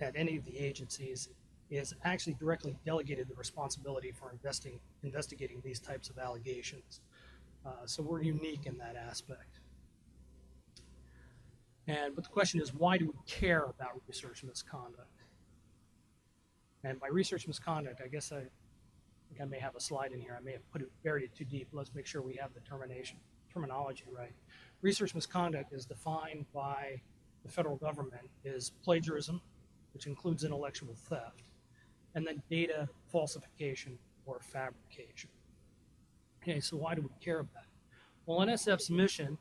at any of the agencies is actually directly delegated the responsibility for investigating these types of allegations. So we're unique in that aspect. But the question is, why do we care about research misconduct? And by research misconduct, I guess I think I may have a slide in here. I may have buried it too deep. Let's make sure we have the terminology right. Research misconduct is defined by the federal government as plagiarism, which includes intellectual theft, and then data falsification or fabrication. Okay, so why do we care about it? Well, NSF's mission,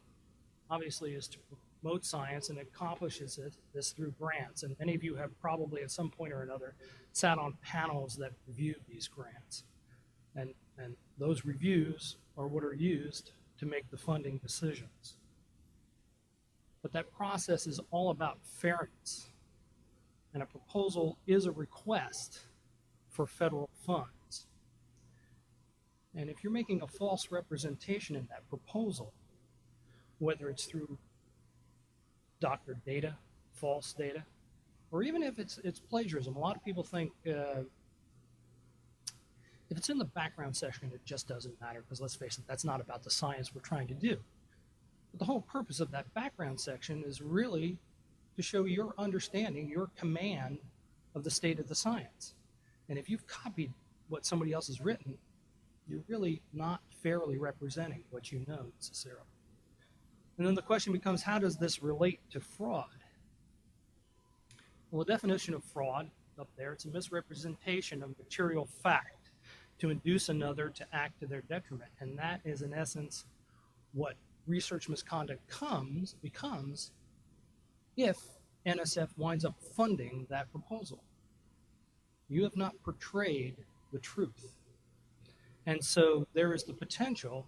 obviously, is to promote science, and it accomplishes this through grants. And many of you have probably at some point or another sat on panels that reviewed these grants. And those reviews are what are used to make the funding decisions. But that process is all about fairness. And a proposal is a request for federal funds. And if you're making a false representation in that proposal, whether it's through doctored data, false data, or even if it's plagiarism, a lot of people think if it's in the background section, it just doesn't matter, because let's face it, that's not about the science we're trying to do. But the whole purpose of that background section is really to show your understanding, your command of the state of the science. And if you've copied what somebody else has written, you're really not fairly representing what you know necessarily. And then the question becomes, how does this relate to fraud? Well, the definition of fraud up there, it's a misrepresentation of material fact to induce another to act to their detriment. And that is, in essence, what research misconduct becomes if NSF winds up funding that proposal. You have not portrayed the truth. And so there is the potential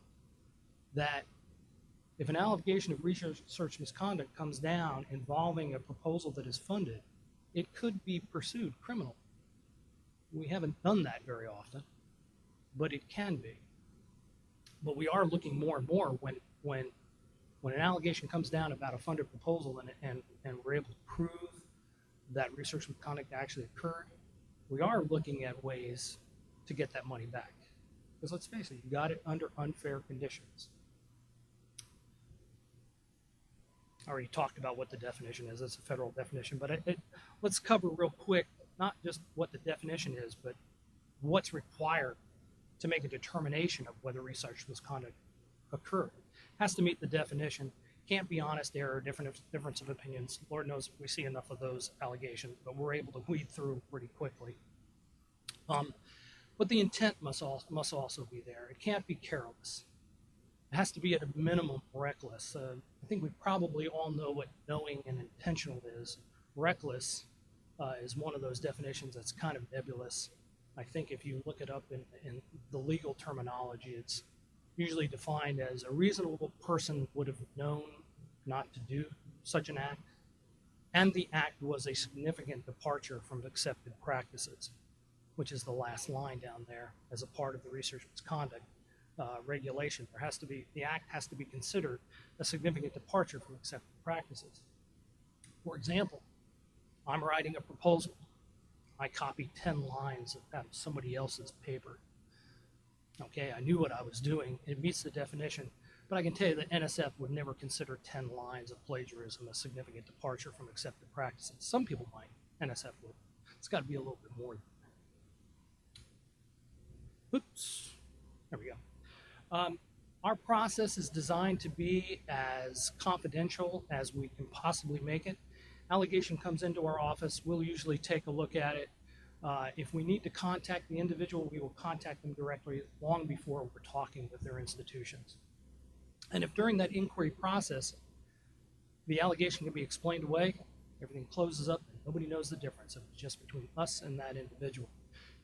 that if an allegation of research misconduct comes down involving a proposal that is funded, it could be pursued criminally. We haven't done that very often, but it can be. But we are looking more and more when an allegation comes down about a funded proposal and we're able to prove that research misconduct actually occurred, we are looking at ways to get that money back. Because let's face it, you got it under unfair conditions. I already talked about what the definition is. It's a federal definition, but let's cover real quick, not just what the definition is, but what's required to make a determination of whether research misconduct occurred. Has to meet the definition, can't be honest error, difference of opinions. Lord knows we see enough of those allegations, but we're able to weed through pretty quickly. But the intent must also be there. It can't be careless. It has to be at a minimum reckless. I think we probably all know what knowing and intentional is. Reckless is one of those definitions that's kind of nebulous. I think if you look it up in the legal terminology, it's usually defined as a reasonable person would have known not to do such an act, and the act was a significant departure from accepted practices, which is the last line down there as a part of the research misconduct regulation. The act has to be considered a significant departure from accepted practices. For example, I'm writing a proposal. I copied 10 lines out of somebody else's paper. Okay, I knew what I was doing. It meets the definition, but I can tell you that NSF would never consider 10 lines of plagiarism a significant departure from accepted practices. Some people might. NSF would. It's got to be a little bit more than that. Oops. There we go. Our process is designed to be as confidential as we can possibly make it. Allegation comes into our office, we'll usually take a look at it. If we need to contact the individual, we will contact them directly long before we're talking with their institutions. And if during that inquiry process, the allegation can be explained away, everything closes up, and nobody knows the difference. It's just between us and that individual.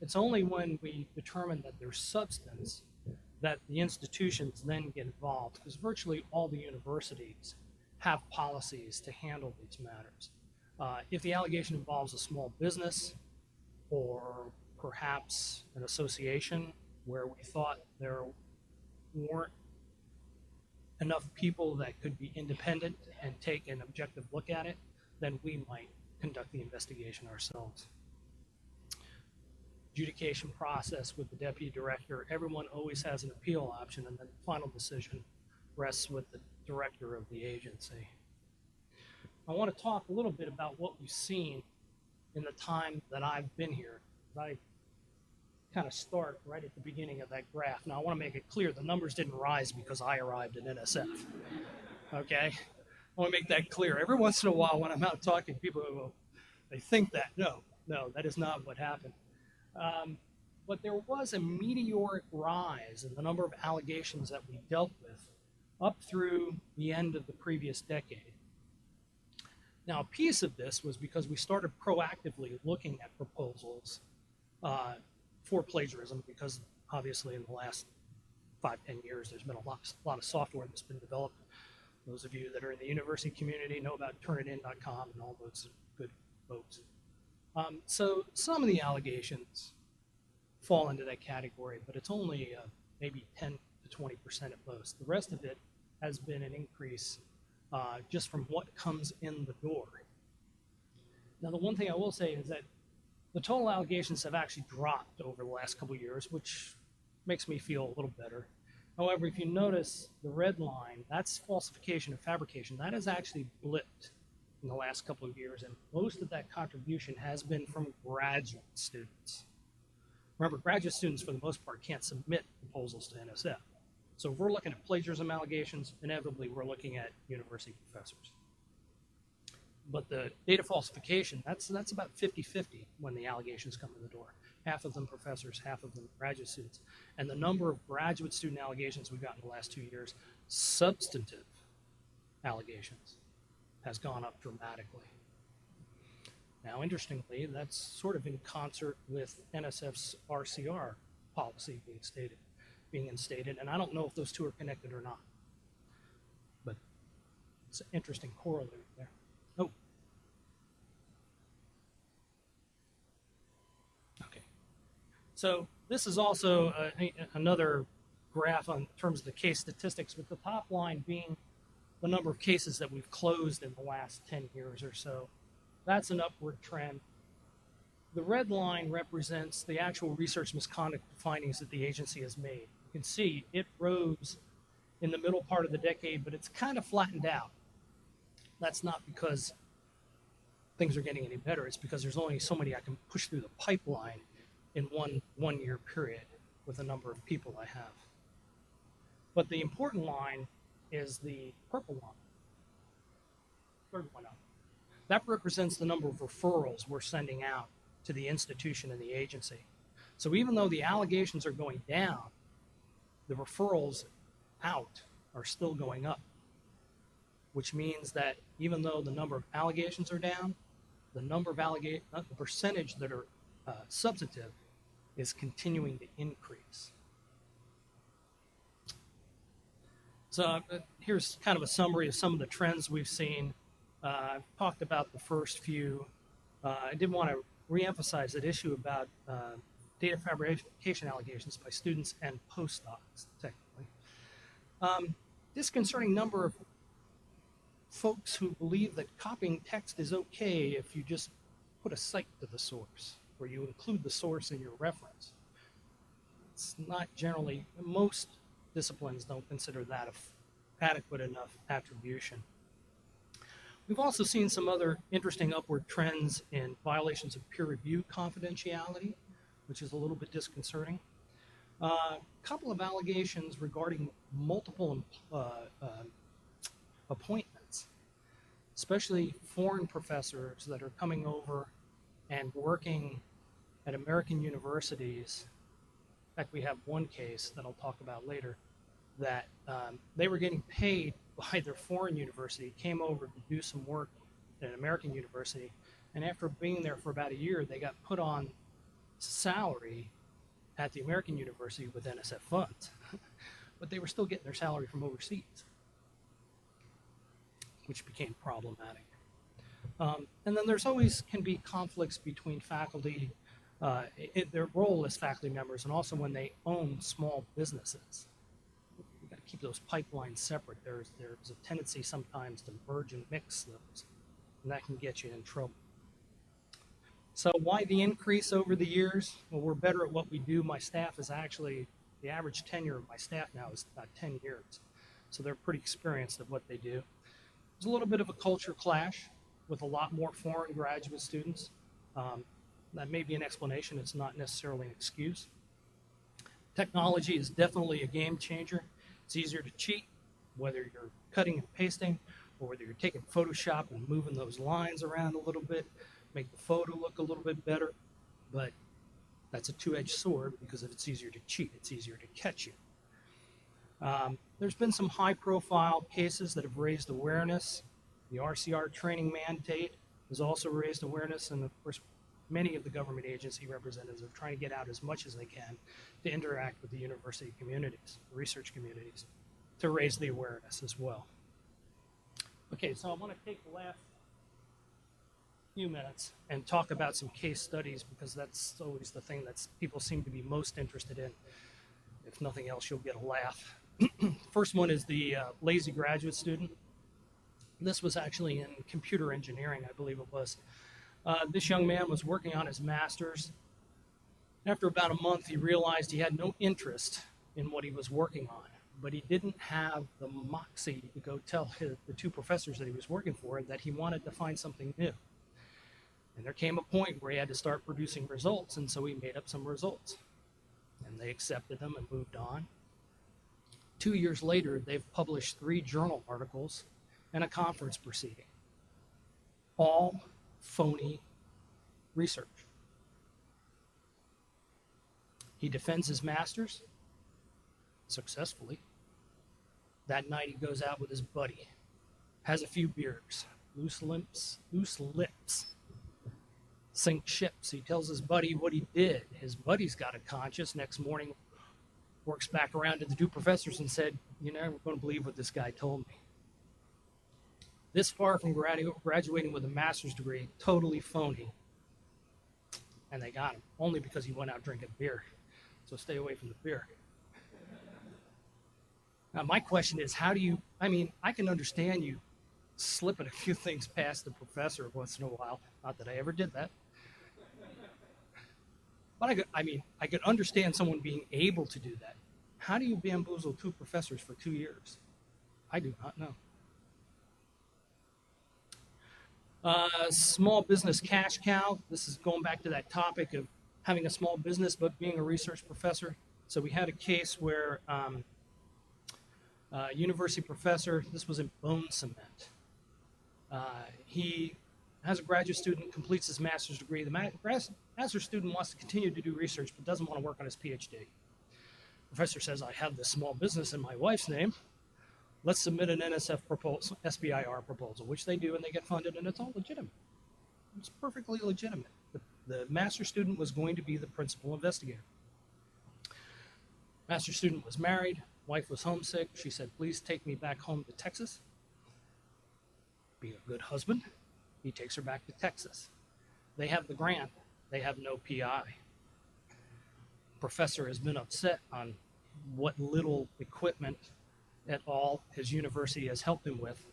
It's only when we determine that there's substance that the institutions then get involved, because virtually all the universities have policies to handle these matters. If the allegation involves a small business or perhaps an association where we thought there weren't enough people that could be independent and take an objective look at it, then we might conduct the investigation ourselves. Adjudication process with the deputy director, everyone always has an appeal option, and then the final decision rests with the director of the agency. I want to talk a little bit about what we've seen in the time that I've been here. I kind of start right at the beginning of that graph. Now, I want to make it clear the numbers didn't rise because I arrived at NSF. Okay? I want to make that clear. Every once in a while, when I'm out talking, people go, they think that. No, that is not what happened. But there was a meteoric rise in the number of allegations that we dealt with up through the end of the previous decade. Now, a piece of this was because we started proactively looking at proposals for plagiarism, because obviously in the last 5-10 years, there's been a lot of software that's been developed. Those of you that are in the university community know about turnitin.com and all those good folks. So some of the allegations fall into that category, but it's only maybe 10 to 20% at most. The rest of it has been an increase just from what comes in the door. Now, the one thing I will say is that the total allegations have actually dropped over the last couple of years, which makes me feel a little better. However, if you notice the red line, that's falsification and fabrication. That has actually blipped in the last couple of years, and most of that contribution has been from graduate students. Remember, graduate students, for the most part, can't submit proposals to NSF. So if we're looking at plagiarism allegations, inevitably we're looking at university professors. But the data falsification, that's about 50-50 when the allegations come in the door. Half of them professors, half of them graduate students. And the number of graduate student allegations we've got in the last 2 years, substantive allegations, has gone up dramatically. Now, interestingly, that's sort of in concert with NSF's RCR policy being instated, and I don't know if those two are connected or not. But it's an interesting corollary there. Oh. Okay. So this is also another graph in terms of the case statistics, with the top line being the number of cases that we've closed in the last 10 years or so. That's an upward trend. The red line represents the actual research misconduct findings that the agency has made. You can see it rose in the middle part of the decade, but it's kind of flattened out. That's not because things are getting any better. It's because there's only so many I can push through the pipeline in one year period with the number of people I have. But the important line is the purple line. Third one up. That represents the number of referrals we're sending out to the institution and the agency. So even though the allegations are going down, the referrals out are still going up, which means that even though the number of allegations are down, the percentage that are substantive is continuing to increase. So here's kind of a summary of some of the trends we've seen. I've talked about the first few. I did want to reemphasize that issue about data fabrication allegations by students and postdocs, technically. Disconcerting number of folks who believe that copying text is okay if you just put a cite to the source, or you include the source in your reference. It's not generally, most disciplines don't consider that adequate enough attribution. We've also seen some other interesting upward trends in violations of peer-reviewed confidentiality, which is a little bit disconcerting. A couple of allegations regarding multiple appointments, especially foreign professors that are coming over and working at American universities. In fact, we have one case that I'll talk about later, that they were getting paid by their foreign university, came over to do some work at an American university, and after being there for about a year, they got put on salary at the American university with NSF funds, but they were still getting their salary from overseas, which became problematic. And then there's always can be conflicts between faculty, their role as faculty members, and also when they own small businesses. You've got to keep those pipelines separate. There's a tendency sometimes to merge and mix those, and that can get you in trouble. So why the increase over the years? Well, we're better at what we do. My staff is actually, the average tenure of my staff now is about 10 years. So they're pretty experienced at what they do. There's a little bit of a culture clash with a lot more foreign graduate students. That may be an explanation. It's not necessarily an excuse. Technology is definitely a game changer. It's easier to cheat, whether you're cutting and pasting or whether you're taking Photoshop and moving those lines around a little bit, make the photo look a little bit better. But that's a two-edged sword, because if it's easier to cheat, it's easier to catch you. There's been some high-profile cases that have raised awareness. The RCR training mandate has also raised awareness, and of course, many of the government agency representatives are trying to get out as much as they can to interact with the university communities, research communities, to raise the awareness as well. Okay, so I want to take the last few minutes and talk about some case studies, because that's always the thing that people seem to be most interested in. If nothing else, you'll get a laugh. First one is the lazy graduate student. This was actually in computer engineering, I believe it was. This young man was working on his master's. After about a month, he realized he had no interest in what he was working on, but he didn't have the moxie to go tell the two professors that he was working for that he wanted to find something new. And there came a point where he had to start producing results, and so he made up some results. And they accepted them and moved on. 2 years later, they've published 3 journal articles and a conference proceeding. All phony research. He defends his master's successfully. That night he goes out with his buddy, has a few beers, loose lips, sink ships. He tells his buddy what he did. His buddy's got a conscience. Next morning, works back around to the 2 professors and said, "You're never going to believe what this guy told me." This far from graduating with a master's degree, totally phony. And they got him, only because he went out drinking beer. So stay away from the beer. Now, my question is, how do you, I can understand you slipping a few things past the professor once in a while. Not that I ever did that. But I could understand someone being able to do that. How do you bamboozle 2 professors for 2 years? I do not know. Small business cash cow. This is going back to that topic of having a small business but being a research professor. So we had a case where university professor, this was in bone cement. He has a graduate student, completes his master's degree. The master's student wants to continue to do research but doesn't want to work on his PhD. Professor says, "I have this small business in my wife's name. Let's submit an NSF proposal, SBIR proposal," which they do, and they get funded, and it's all legitimate. It's perfectly legitimate. The master's student was going to be the principal investigator. Master's student was married, wife was homesick. She said, "Please take me back home to Texas." Being a good husband, he takes her back to Texas. They have the grant. They have no PI. Professor has been upset on what little equipment at all his university has helped him with,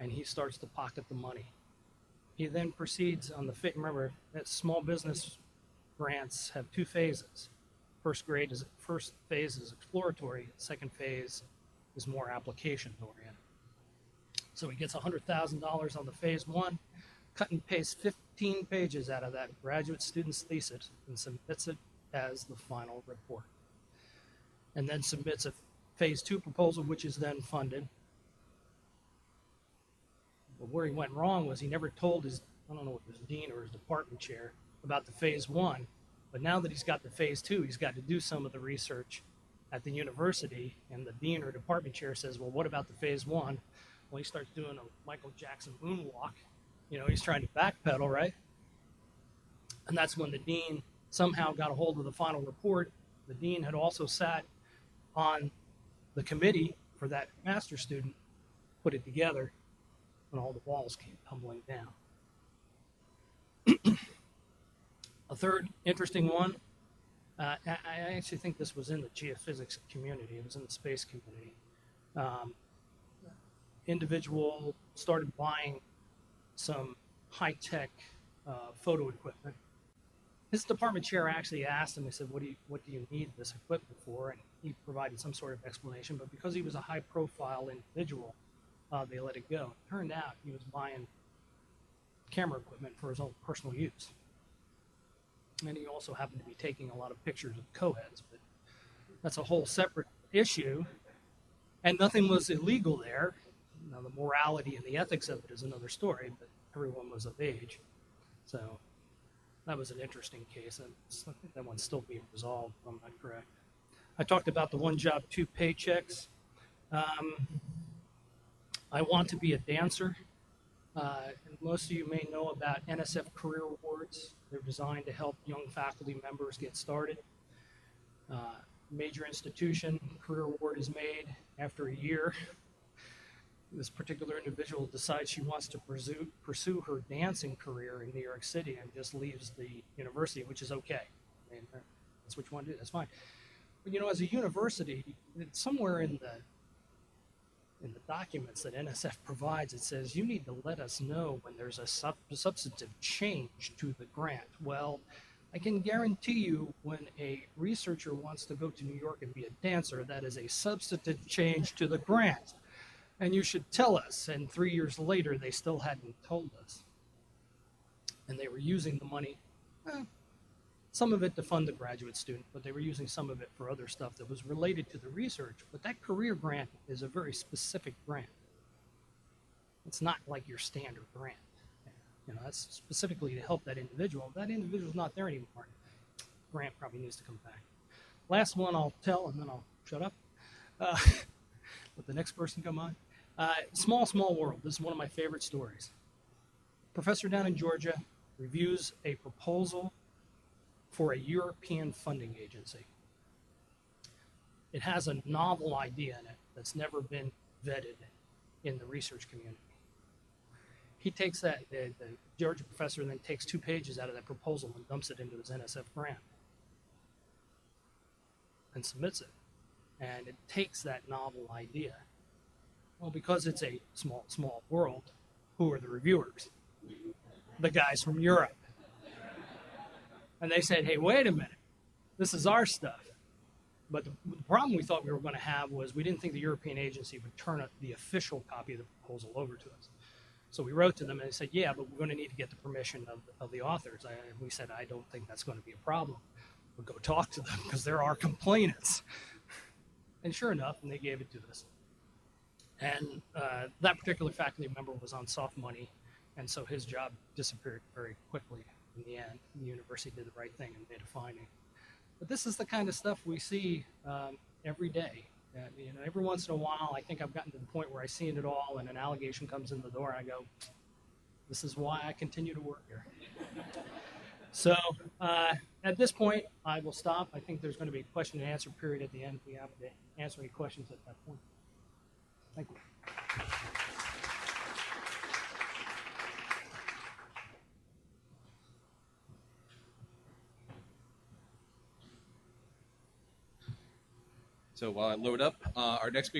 and he starts to pocket the money. He then proceeds on the remember that small business grants have 2 phases. First phase is exploratory. Second phase is more application oriented. So he gets $100,000 on the phase 1, cut and paste 15 pages out of that graduate student's thesis and submits it as the final report. And then submits a phase 2 proposal, which is then funded. But where he went wrong was he never told his, I don't know what his dean or his department chair, about the phase 1. But now that he's got the phase 2, he's got to do some of the research at the university, and the dean or department chair says, "Well, what about the phase 1? Well, he starts doing a Michael Jackson moonwalk. He's trying to backpedal, right? And that's when the dean somehow got a hold of the final report. The dean had also sat on the committee for that master's student, put it together, and all the walls came tumbling down. A third interesting one, I actually think this was in the geophysics community. It was in the space community. Individual started buying some high-tech photo equipment his department chair actually asked him, he said, what do you need this equipment for? And he provided some sort of explanation, but because he was a high profile individual, they let it go. It turned out he was buying camera equipment for his own personal use. And he also happened to be taking a lot of pictures of co-eds, but that's a whole separate issue. And nothing was illegal there. Now, the morality and the ethics of it is another story, but everyone was of age. So that was an interesting case. And I think that one's still being resolved, if I'm not correct. I talked about the one job, two paychecks. I want to be a dancer. And most of you may know about NSF Career Awards. They're designed to help young faculty members get started. Major institution, career award is made after a year. This particular individual decides she wants to pursue her dancing career in New York City and just leaves the university, which is okay. I mean, that's what you want to do, that's fine. But as a university, somewhere in the documents that NSF provides, it says you need to let us know when there's a substantive change to the grant. Well, I can guarantee you when a researcher wants to go to New York and be a dancer, that is a substantive change to the grant. And you should tell us. And 3 years later, they still hadn't told us. And they were using the money, some of it to fund the graduate student, but they were using some of it for other stuff that was related to the research. But that career grant is a very specific grant. It's not like your standard grant. That's specifically to help that individual. If that individual's not there anymore, grant probably needs to come back. Last one I'll tell, and then I'll shut up. Let the next person come on. Small world. This is one of my favorite stories. Professor down in Georgia reviews a proposal for a European funding agency. It has a novel idea in it that's never been vetted in the research community. He takes that, the Georgia professor then takes 2 pages out of that proposal and dumps it into his NSF grant and submits it. And it takes that novel idea. Well, because it's a small world, who are the reviewers? The guys from Europe. And they said, hey, wait a minute, this is our stuff. But the problem we thought we were going to have was we didn't think the European agency would turn the official copy of the proposal over to us. So we wrote to them and they said, yeah, but we're going to need to get the permission of the authors. We said, I don't think that's going to be a problem. We'll go talk to them because there are complainants. And sure enough, and they gave it to us. And that particular faculty member was on soft money, and so his job disappeared very quickly in the end. The university did the right thing and made a finding. But this is the kind of stuff we see every day. Every once in a while, I think I've gotten to the point where I see it all, and an allegation comes in the door, and I go, this is why I continue to work here. So at this point, I will stop. I think there's going to be a question and answer period at the end. We have to answer any questions at that point. Thank you. So while I load up, our next speaker